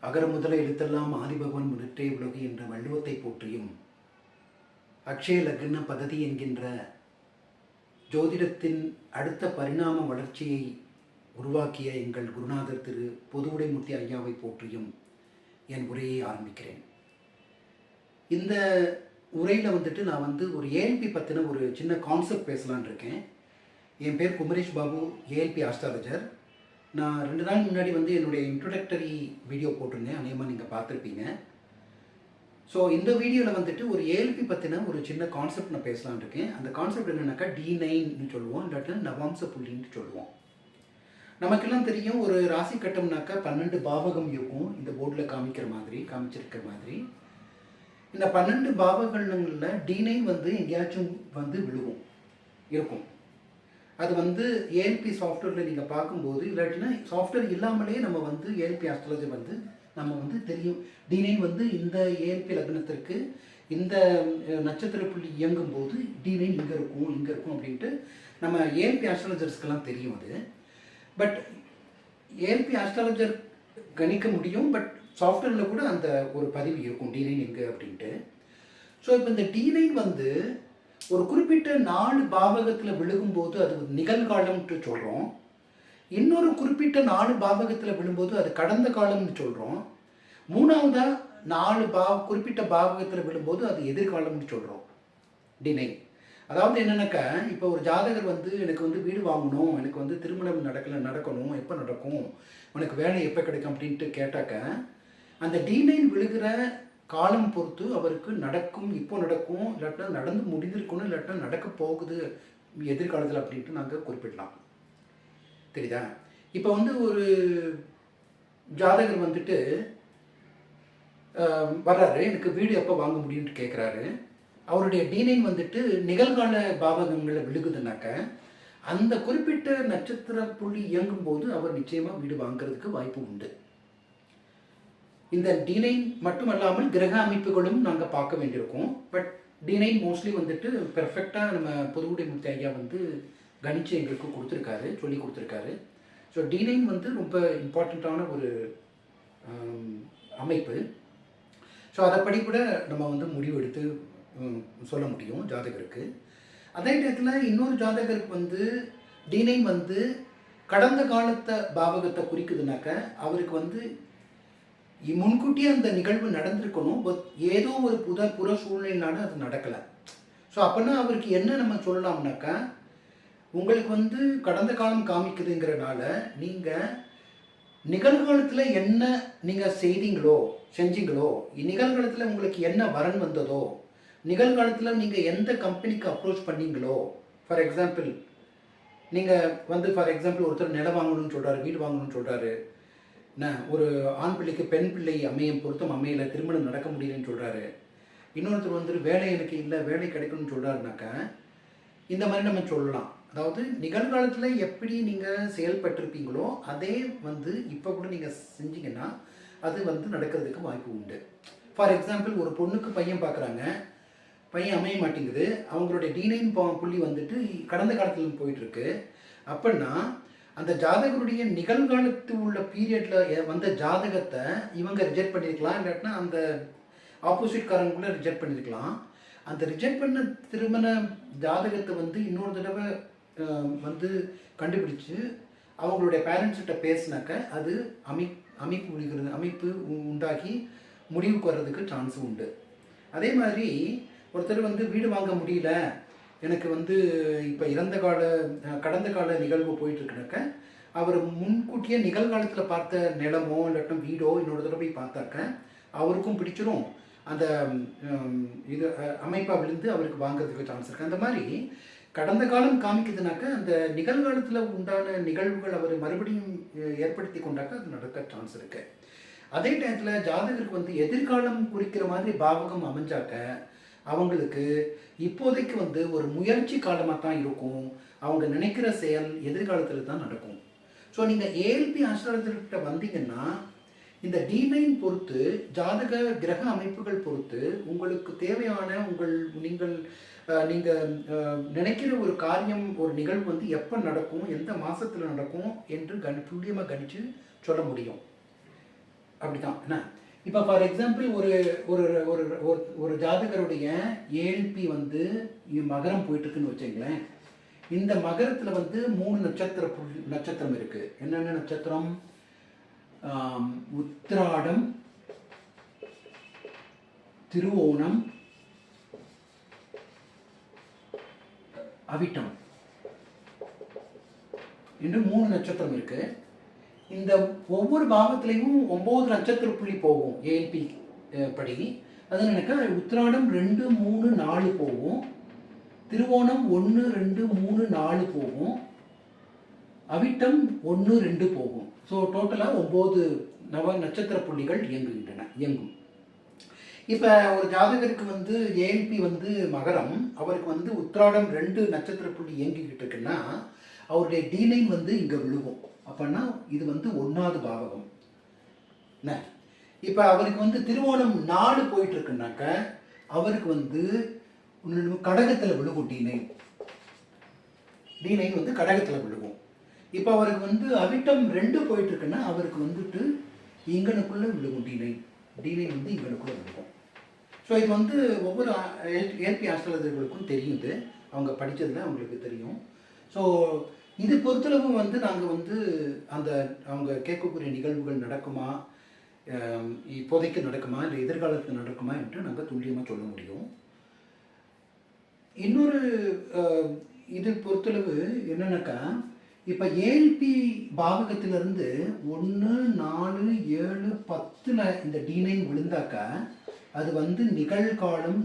அகர முதல எழுத்தெல்லாம் ஆதிபகவன் முன்னற்றே உலகு என்ற வள்ளுவத்தை போற்றியும் அக்ஷய லக்ன பததி என்கின்ற ஜோதிடத்தின் அடுத்த பரிணாம வளர்ச்சியை உருவாக்கிய எங்கள் குருநாதர் திரு பொதுவுடைமூர்த்தி ஐயாவை போற்றியும் என் உரையை ஆரம்பிக்கிறேன். இந்த உரையில் நான் ஒரு ஏஎல்பி பற்றின ஒரு சின்ன கான்செப்ட் பேசலான் இருக்கேன். என் பேர் குமரேஷ் பாபு, ஏஎல்பி ஆஸ்ட்ராலஜர். நான் 2 நாள் முன்னாடி என்னுடைய இன்ட்ரோடக்டரி வீடியோ போட்டிருந்தேன், அநேகமாக நீங்கள் பார்த்துருப்பீங்க. ஸோ இந்த வீடியோவில் ஒரு ஏஎல்பி பற்றின ஒரு சின்ன கான்செப்ட் நான் பேசலான் இருக்கேன். அந்த கான்செப்ட் என்னென்னாக்கா D9ன்னு சொல்லுவோம், இல்லாட்டி நவாம்ச புள்ளின்னு சொல்லுவோம். நமக்கெல்லாம் தெரியும், ஒரு ராசி கட்டம்னாக்கா 12 பாவகம் இருக்கும். இந்த போர்டில் காமிச்சிருக்கிற மாதிரி இந்த 12 பாவகங்களில் D9 எங்கேயாச்சும் விழுகும் இருக்கும். அது ஏஎல்பி சாஃப்ட்வேரில் நீங்கள் பார்க்கும்போது, இல்லாட்டினா சாஃப்ட்வேர் இல்லாமலே நம்ம ஏஎல்பி ஆஸ்ட்ராலஜி நம்ம தெரியும். D9 இந்த ஏஎல்பி லக்னத்திற்கு இந்த நட்சத்திர புள்ளி இயங்கும் போது D9 இங்கே இருக்கும் அப்படின்ட்டு நம்ம ஏஎல்பி ஆஸ்ட்ராலஜர்ஸ்க்கெல்லாம் தெரியும். அது பட் ஏஎல்பி ஆஸ்ட்ராலஜர் கணிக்க முடியும், பட் சாஃப்ட்வேரில் கூட அந்த ஒரு பதிவு இருக்கும் D9 எங்கே அப்படின்ட்டு. ஸோ இப்போ இந்த D9 ஒரு குறிப்பிட்ட 4 பாவகத்தில் விழுகும்போது அது நிகழ்காலம்னு சொல்கிறோம். இன்னொரு குறிப்பிட்ட 4 பாவகத்தில் விழும்போது அது கடந்த காலம்னு சொல்கிறோம். மூணாவதாக 4 குறிப்பிட்ட பாவகத்தில் விழும்போது அது எதிர்காலம்னு சொல்கிறோம். D9 அதாவது என்னென்னாக்கா, இப்போ ஒரு ஜாதகர் எனக்கு வீடு வாங்கணும், எனக்கு திருமணம் நடக்கணும், எப்போ நடக்கும், உனக்கு வேலை எப்போ கிடைக்கும் அப்படின்ட்டு கேட்டாக்க, அந்த D9 விழுகிற காலம் பொறுத்து அவருக்கு நடக்கும், இப்போ நடக்கும், இல்லாட்டா நடந்து முடிந்திருக்கணும், இல்லாட்டா நடக்க போகுது எதிர்காலத்தில் அப்படின்ட்டு நாங்கள் குறிப்பிடலாம். தெரியுதா? இப்போ ஒரு ஜாதகர் வர்றாரு, எனக்கு வீடு எப்போ வாங்க முடியும்னு கேட்குறாரு. அவருடைய D9 நிகழ்கால பாவகங்களில் விழுகுதுனாக்க, அந்த குறிப்பிட்ட நட்சத்திர புள்ளி இயங்கும் போது அவர் நிச்சயமாக வீடு வாங்கிறதுக்கு வாய்ப்பு உண்டு. இந்த D9 மட்டுமல்லாமல் கிரக அமைப்புகளும் நாங்கள் பார்க்க வேண்டியிருக்கோம். பட் D9 மோஸ்ட்லி பெர்ஃபெக்டாக நம்ம பொதுவுடைமூர்த்தி ஐயா கணிச்சு எங்களுக்கு சொல்லி கொடுத்துருக்காரு. ஸோ D9 ரொம்ப இம்பார்ட்டண்ட்டான ஒரு அமைப்பு. ஸோ அதைப்படி கூட நம்ம முடிவு எடுத்து சொல்ல முடியும் ஜாதகருக்கு. அதே நேரத்தில் இன்னொரு ஜாதகருக்கு D9 கடந்த காலத்தை பாவகத்தை குறிக்குதுனாக்க, அவருக்கு முன்கூட்டியே அந்த நிகழ்வு நடந்திருக்கணும், பட் ஏதோ ஒரு புற சூழ்நிலையினால அது நடக்கலை. ஸோ அப்படின்னா அவருக்கு என்ன நம்ம சொல்லலாம்னாக்கா, உங்களுக்கு கடந்த காலம் காமிக்குதுங்கிறனால நீங்கள் நிகழ்காலத்தில் என்ன நீங்கள் செஞ்சீங்களோ, நிகழ்காலத்தில் உங்களுக்கு என்ன வரன் வந்ததோ, நிகழ்காலத்தில் நீங்கள் எந்த கம்பெனிக்கு அப்ரோச் பண்ணீங்களோ, ஃபார் எக்ஸாம்பிள் நீங்கள் ஃபார் எக்ஸாம்பிள் ஒருத்தர் நிலம் வாங்கணும்னு சொல்கிறாரு, வீடு வாங்கணும்னு சொல்கிறாரு, ஒரு ஆண் பிள்ளைக்கு பெண் பிள்ளை பொருத்தம் அமையலை, திருமணம் நடக்க முடியலன்னு சொல்கிறாரு. இன்னொருத்தர் வேலை எனக்கு இல்லை, வேலை கிடைக்கணும்னு சொல்கிறாருனாக்கா, இந்த மாதிரி நம்ம சொல்லலாம். அதாவது நிகழ்காலத்தில் எப்படி நீங்கள் செயல்பட்டிருப்பீங்களோ அதே இப்போ கூட நீங்கள் செஞ்சீங்கன்னா அது நடக்கிறதுக்கு வாய்ப்பு உண்டு. ஃபார் எக்ஸாம்பிள், ஒரு பொண்ணுக்கு பையன் பார்க்குறாங்க, பையன் அமைய மாட்டேங்குது, அவங்களுடைய D9 புள்ளி கடந்த காலத்தில் போயிட்டுருக்கு. அப்படின்னா அந்த ஜாதகருடைய நிகழ்காலத்து உள்ள பீரியடில் வந்த ஜாதகத்தை இவங்க ரிஜெக்ட் பண்ணியிருக்கலாம், இல்லாட்டினா அந்த ஆப்போசிட்காரங்க கூட ரிஜெக்ட் பண்ணியிருக்கலாம். அந்த ரிஜெக்ட் பண்ண திருமண ஜாதகத்தை இன்னொரு தடவை கண்டுபிடிச்சு அவங்களுடைய பேரண்ட்ஸ்கிட்ட பேசினாக்க அது அமைப்பு உண்டாகி முடிவுக்கு வர்றதுக்கு சான்ஸ் உண்டு. அதே மாதிரி ஒருத்தர் வீடு வாங்க முடியல, எனக்கு இப்போ கடந்த கால நிகழ்வு போயிட்டுருக்குனாக்க, அவர் முன்கூட்டியே நிகழ்காலத்தில் பார்த்த நிலமோ இல்லாட்டும் வீடோ இன்னொரு தடவை போய் பார்த்தாக்க அவருக்கும் பிடிச்சிடும், அந்த இது அமைப்பாக விழுந்து அவருக்கு வாங்கிறதுக்கு சான்ஸ் இருக்குது. அந்த மாதிரி கடந்த காலம் காமிக்குதுனாக்க அந்த நிகழ்காலத்தில் உண்டான நிகழ்வுகள் அவர் மறுபடியும் ஏற்படுத்தி கொண்டாக்க அது நடக்க சான்ஸ் இருக்குது. அதே டயத்தில் ஜாதகருக்கு எதிர்காலம் குறிக்கிற மாதிரி பாவகம் அமைஞ்சாக்க அவங்களுக்கு இப்போதைக்கு ஒரு முயற்சி காலமாக தான் இருக்கும். அவங்க நினைக்கிற செயல் எதிர்காலத்தில் தான் நடக்கும். ஸோ நீங்கள் ஏஎல்பி ஆஸ்ட்ராலஜர்கிட்ட வந்தீங்கன்னா இந்த D9 பொறுத்து, ஜாதக கிரக அமைப்புகள் பொறுத்து உங்களுக்கு தேவையான நீங்கள் நினைக்கிற ஒரு காரியம், ஒரு நிகழ்வு எப்போ நடக்கும், எந்த மாதத்தில் நடக்கும் என்று துல்லியமாக கணித்து சொல்ல முடியும். அப்படிதான் என்ன. இப்போ ஃபார் எக்ஸாம்பிள் ஒரு ஒரு ஒரு ஒரு ஒரு ஜாதகருடைய ஏஎல்பி வந்து மகரம் போயிட்டுருக்குன்னு வச்சுங்களேன். இந்த மகரத்தில் வந்து 3 நட்சத்திரம் இருக்குது. என்னென்ன நட்சத்திரம்? உத்திராடம், திருவோணம், அவிட்டம் என்று 3 நட்சத்திரம் இருக்குது. இந்த ஒவ்வொரு பாவத்திலையும் 9 நட்சத்திர புள்ளி போகும் ஏஎல்பி படி. அது எனக்கு உத்திராடம் 2, 3, 4 போகும். திருவோணம் 1, 2, 3, 4 போகும். அவிட்டம் 1, 2 போகும். ஸோ டோட்டலாக 9 நட்சத்திர புள்ளிகள் இயங்கும். இப்போ ஒரு ஜாதகருக்கு வந்து ஏஎல்பி வந்து மகரம், அவருக்கு வந்து உத்திராடம் 2 நட்சத்திர புள்ளி இயங்கிக்கிட்டு இருக்குன்னா அவருடைய D9 வந்து இங்கே விழுகும். அப்படின்னா இது வந்து 1வது பாவகம் என்ன. இப்போ அவருக்கு வந்து திருவோணம் 4 போயிட்டு இருக்குன்னாக்க அவருக்கு வந்து கடகத்தில் விழுகும். D9 வந்து கடகத்தில் விழுகும். இப்போ அவருக்கு வந்து அவிட்டம் 2 போயிட்டு இருக்குன்னா அவருக்கு வந்துட்டு இங்கனுக்குள்ளே விழுகும். D9 வந்து இங்கனுக்குள்ளே விழுகும். ஸோ இது வந்து ஒவ்வொரு ஏஎல்பி ஆஸ்ட்ராலஜர்களுக்கும் தெரியுது, அவங்க படித்ததில் அவங்களுக்கு தெரியும். ஸோ இது பொறுத்தளவு வந்து நாங்கள் வந்து அந்த அவங்க கேட்கக்கூடிய நிகழ்வுகள் நடக்குமா, இப்போதைக்கு நடக்குமா, இல்லை எதிர்காலத்தில் நடக்குமா என்று நாங்கள் துல்லியமாக சொல்ல முடியும். இன்னொரு இது பொறுத்தளவு என்னன்னாக்கா, இப்போ ஏஎல்பி பாவகத்திலிருந்து 1, 4, 7, 10 இந்த D9 விழுந்தாக்கா அது வந்து நிகழ்காலம்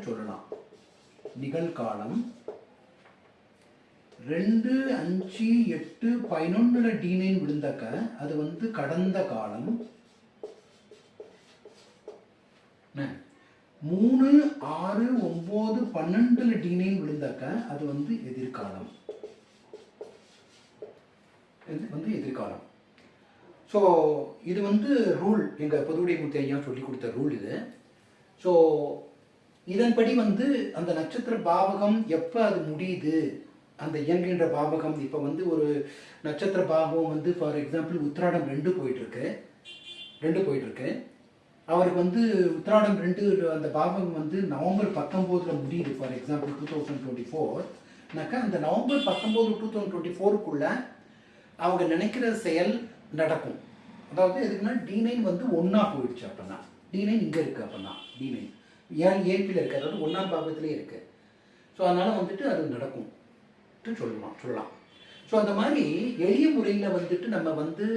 சொல்லலாம். நிகழ்காலம் 2, 5, 8, 11 D9 விழுந்தாக்க அது வந்து கடந்த காலம். 3, 6, 9, 12 D9 விழுந்தாக்க அது வந்து எதிர்காலம். எதிர்காலம். ஸோ இது வந்து ரூல், எங்கள் பொதுவுடைமூர்த்தி ஐயா சொல்லி கொடுத்த ரூல் இது. ஸோ இதன்படி வந்து அந்த நட்சத்திர பாவகம் எப்போ அது முடியுது, அந்த இயங்குகின்ற பாவகம். இப்போ வந்து ஒரு நட்சத்திர பாவகம் வந்து ஃபார் எக்ஸாம்பிள் உத்திராடம் 2 போயிட்டுருக்கு. அவருக்கு வந்து உத்திராடம் 2 அந்த பாவகம் வந்து நவம்பர் 19 முடியுது. ஃபார் எக்ஸாம்பிள் 2024னாக்கா அந்த நவம்பர் 19, 2024க்குள்ள அவங்க நினைக்கிற செயல் நடக்கும். அதாவது எதுக்குன்னா D9 வந்து 1 போயிடுச்சு. அப்படின்னா D9 இங்கே இருக்குது. அப்படின்னா D9 ஏஎல்பியில் இருக்குது, அதாவது 1ஆம் பாவத்திலே இருக்குது. ஸோ அதனால் வந்துட்டு அது நடக்கும் சொல்லலாம். ஸோ அந்த மாதிரி எளிய முறையில் வந்துட்டு நம்ம வந்து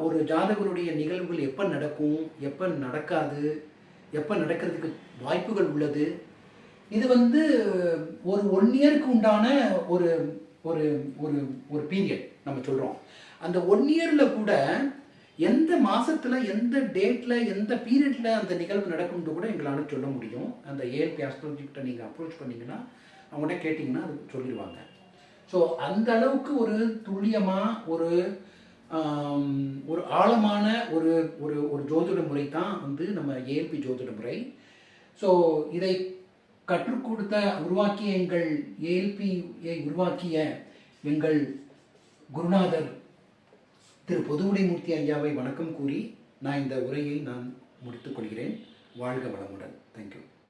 ஒரு ஜாதகருடைய நிகழ்வுகள் எப்போ நடக்கும், எப்போ நடக்காது, எப்போ நடக்கிறதுக்கு வாய்ப்புகள் உள்ளது, இது வந்து ஒரு 1 இயருக்கு உண்டான ஒரு ஒரு ஒரு ஒரு பீரியட் நம்ம சொல்கிறோம். அந்த 1 இயரில் கூட எந்த மாதத்தில், எந்த டேட்டில், எந்த பீரியடில் அந்த நிகழ்வு நடக்கும்னு கூட எங்களால் சொல்ல முடியும். அந்த ஏஎல்பி ஆஸ்ட்ராலஜிக்கிட்ட நீங்கள் அப்ரோச் பண்ணிங்கன்னா, அவங்கள்ட்ட கேட்டிங்கன்னா அது சொல்லிடுவாங்க. ஸோ அந்த அளவுக்கு ஒரு துல்லியமாக ஒரு ஆழமான ஒரு ஒரு ஒரு ஜோதிட முறை தான் வந்து நம்ம ஏஎல்பி ஜோதிட முறை. ஸோ இதை கற்றுக் கொடுத்த உருவாக்கிய எங்கள் ஏஎல்பியை உருவாக்கிய எங்கள் குருநாதர் திரு பொதுவுடைமூர்த்தி ஐயாவை வணக்கம் கூறி நான் இந்த உரையை முடித்துக் கொள்கிறேன். வாழ்க வளமுடன். தேங்க்யூ.